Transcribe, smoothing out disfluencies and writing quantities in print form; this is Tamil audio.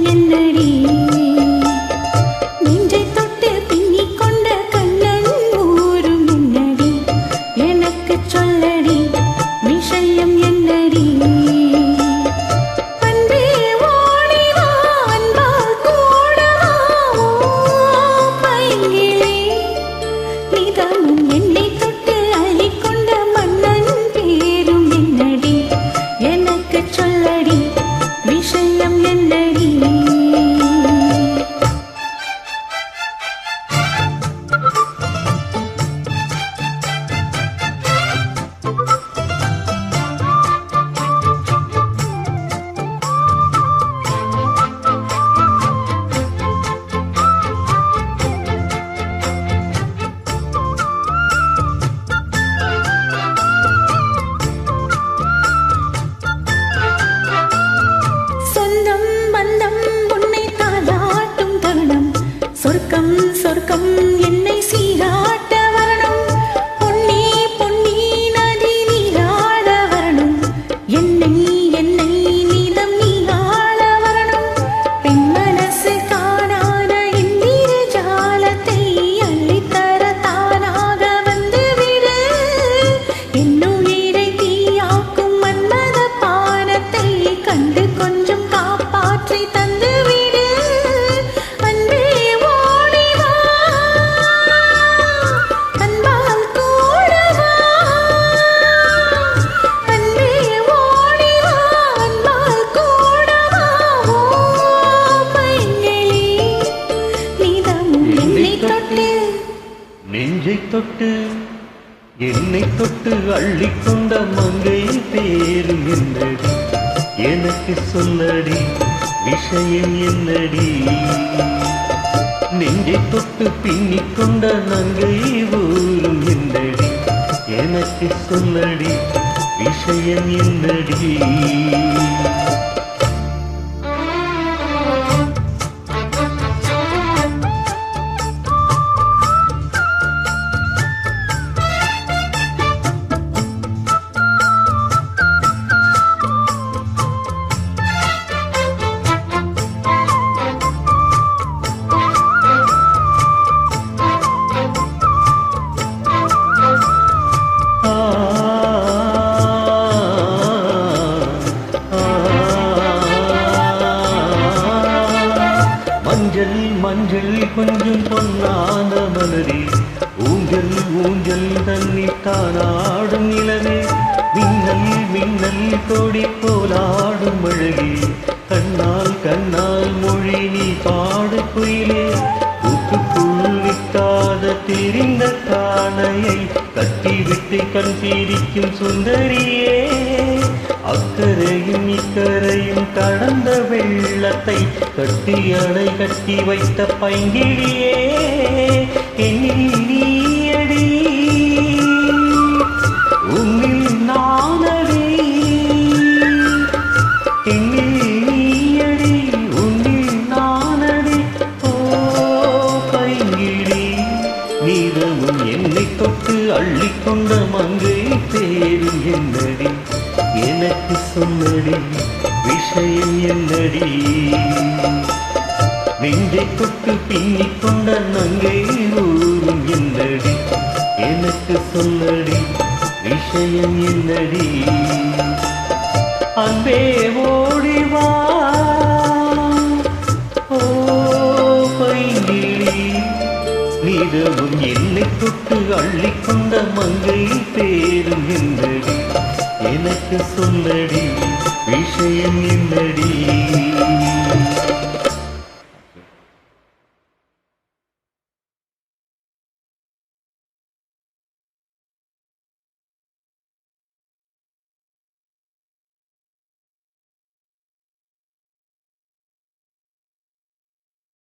என்னடி நெஞ்சை தொட்டு பின்னிக் கொண்ட கண்ணன் ஊரும் என்னடி எனக்கு சொல்லடி விஷயம் என்னடி அன்பே ஓடி வா அன்பால் கூட வா பைங்கிளி நிதமும் என்னை தொட்டு அள்ளிக்கொண்ட மன்னன் பேரும் என்னடி எனக்கு சொல்லடி விஷயம் என்னடி சொந்தம் பந்தம் உன்னை தாலாட்டும் தருணம் சொர்க்கம் சொர்க்கம் என்னை சீராட்ட வரணும் பொன்னி பொன்னி நதி நீராட வரணும் என்னை என்னை நீதம் நீராட வரணும் பெண் மனசு காணாத இந்திர ஜாலத்தை அள்ளித்தர தானாக வந்து விடு என்னுயிரை தீயாக்கும் மன்மத பானத்தை கண்டு கொஞ்சம் காப்பாற்றி தந்து விடு அன்பே ஓடி வா அன்பால் கூட வா அன்பே ஓடி வா அன்பால் கூட வா ஓ பைங்கிளி நீதமும் என்னை தொட்டு நெஞ்சை தொட்டு என்னை தொட்டு அள்ளிக்கொண்ட மங்கை பேரும் என்னடி எனக்கு சொல்லடி விஷயம் என்னடி நெஞ்சை தொட்டு பின்னிக் கொண்ட நங்கை ஊரும் என்னடி எனக்கு சொல்லடி விஷயம் என்னடி மஞ்சள் மஞ்சள் கொஞ்சம் பொன்னான மலரே ஊஞ்சல் ஊஞ்சல் தண்ணி தானாடும் நிலவே மின்னல் மின்னல் கொடி போலாடும் அழகே கண்ணால் கண்ணால் மொழி நீ பாடு குயிலே கூட்டுக்குள் விட்டாத தெரிந்த காணையை கட்டிவிட்டு கண் பிரிக்கும் சுந்தரியே அக்கரையும் இக்கரையும் கடந்த வெள்ளத்தை கட்டி அணை கட்டி வைத்த பைங்கிளியே நீயடி உன்னில் நானடி நீயடி உன்னில் நானடி ஓ பைங்கிளி நீதமும் என்னை தொட்டு அள்ளிக்கொண்ட மங்கை பேரும் என்னடி எனக்கு சொல்லடி விஷயம் என்னடி நெஞ்சை தொட்டு பின்னிக் கொண்ட நங்கை ஊரும் என்னடி எனக்கு சொல்லடி விஷயம் என்னடி அன்பே ஓடி வா ஓ பைங்கிளி நீதமும் என்னை தொட்டு அள்ளிக்கொண்ட மங்கை பேரும் என்னடி எனக்கு சொல்லடி